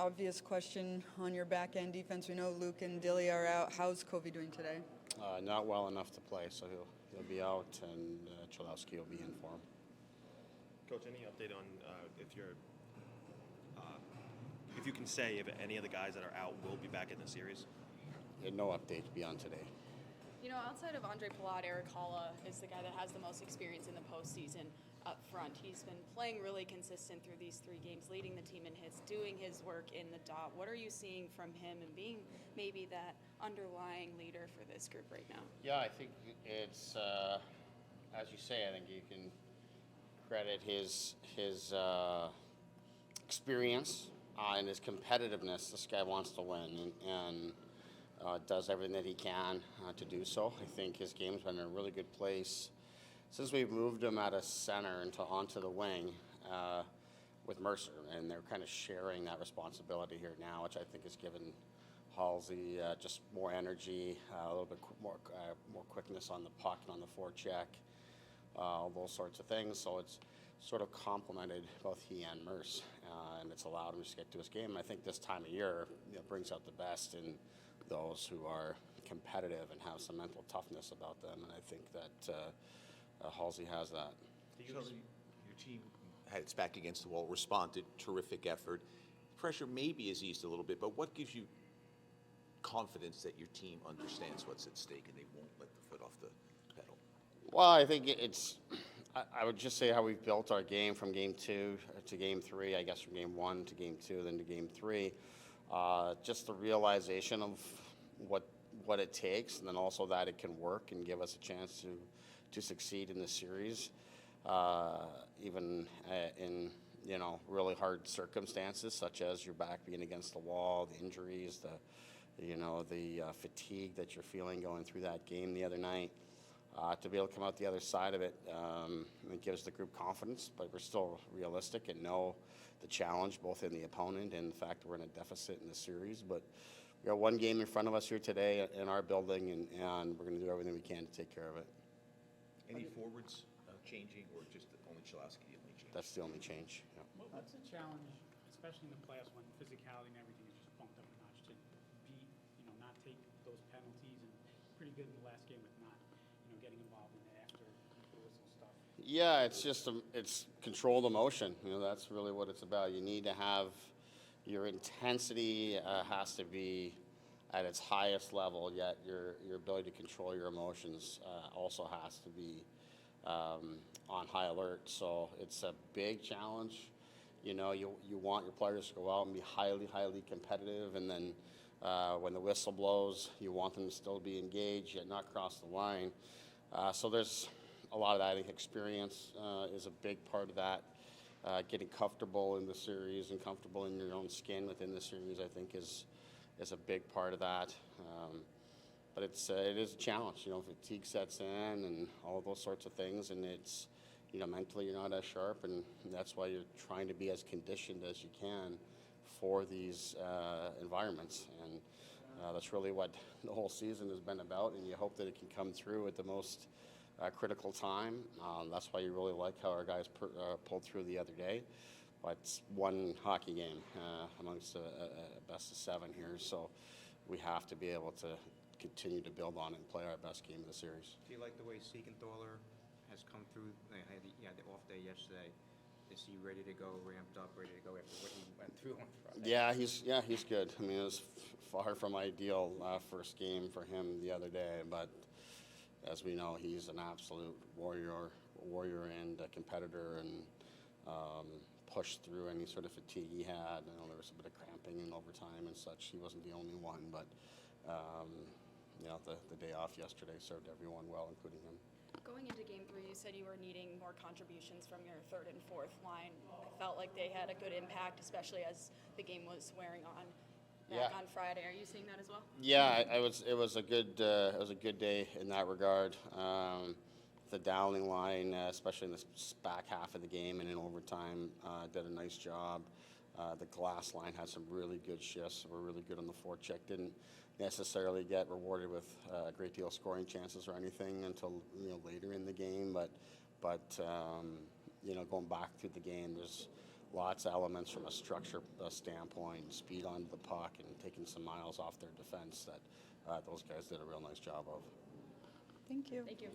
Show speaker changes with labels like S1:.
S1: obvious question on your back end defense. We know Luke and Dilly are out. How's Kobe doing today?
S2: Not well enough to play, so he'll be out, and Cholowski will be in for him.
S3: Coach, any update on if you can say if any of the guys that are out will be back in the series?
S2: Yeah, no update beyond today.
S4: You know, outside of Andre Palat, Erik Haula is the guy that has the most experience in the postseason up front. He's been playing really consistent through these 3 games, leading the team in hits, doing his work in the dot. What are you seeing from him and being maybe that underlying leader for this group right now?
S2: Yeah, I think it's, as you say, I think you can credit his experience and his competitiveness. This guy wants to win and does everything that he can to do so. I think his game's been in a really good place since we've moved him out of center onto the wing with Mercer, and they're kind of sharing that responsibility here now, which I think has given Halsey just more energy, a little bit more quickness on the puck and on the forecheck, all those sorts of things. So it's sort of complemented both he and Merce, and it's allowed him to get to his game. And I think this time of year brings out the best in those who are competitive and have some mental toughness about them, and I think that Halsey has that.
S5: Your team had its back against the wall, responded, terrific effort. Pressure maybe has eased a little bit, but what gives you confidence that your team understands what's at stake and they won't let the foot off the pedal?
S2: Well, I think I would just say how we've built our game from game 2 to game 3, I guess from game 1 to game 2, then to game 3. Just the realization of what it takes, and then also that it can work and give us a chance to succeed in the series, even in really hard circumstances, such as your back being against the wall, the injuries, the fatigue that you're feeling going through that game the other night. To be able to come out the other side of it, it gives the group confidence, but we're still realistic and know the challenge both in the opponent and the fact that we're in a deficit in the series. But we got one game in front of us here today in our building, and we're going to do everything we can to take care of it.
S5: Any forwards changing, or just only Cholowski the only change?
S2: That's the only change. Yeah.
S6: What's the challenge, especially in the playoffs when physicality and everything is just bumped up a notch, to beat, not take those penalties, and pretty good in the last game with not, getting involved in the after the whistle stuff?
S2: Yeah, it's just it's controlled emotion. That's really what it's about. You need to have your intensity has to be at its highest level, yet your ability to control your emotions also has to be on high alert. So it's a big challenge. You want your players to go out and be highly, highly competitive, and then when the whistle blows, you want them to still be engaged, yet not cross the line. So there's a lot of that. I think experience is a big part of that. Getting comfortable in the series and comfortable in your own skin within the series, I think, is a big part of that. But it is a challenge. Fatigue sets in and all of those sorts of things, and it's mentally you're not as sharp, and that's why you're trying to be as conditioned as you can for these environments. And that's really what the whole season has been about, and you hope that it can come through at the most critical time. That's why you really like how our guys pulled through the other day. But it's one hockey game amongst a best of 7 here, so we have to be able to continue to build on it and play our best game of the series.
S7: Do you like the way Siegenthaler has come through? He had the off day yesterday. Is he ready to go, ramped up, ready to go after what he went through on Friday?
S2: Yeah, he's good. I mean, it was far from ideal first game for him the other day, but as we know, he's an absolute warrior and a competitor, and pushed through any sort of fatigue he had. I know there was a bit of cramping in overtime and such. He wasn't the only one, but the day off yesterday served everyone well, including him.
S4: Going into game 3, you said you were needing more contributions from your third and fourth line. I felt like they had a good impact, especially as the game was wearing on on Friday. Are you seeing that as well?
S2: Yeah, it was a good day in that regard. The Dowling line, especially in the back half of the game and in overtime, did a nice job. The Glass line had some really good shifts. Were really good on the forecheck. Didn't necessarily get rewarded with a great deal of scoring chances or anything until later in the game. But going back through the game, there's lots of elements from a structure standpoint, speed onto the puck, and taking some miles off their defense that those guys did a real nice job of.
S1: Thank you.
S4: Thank you.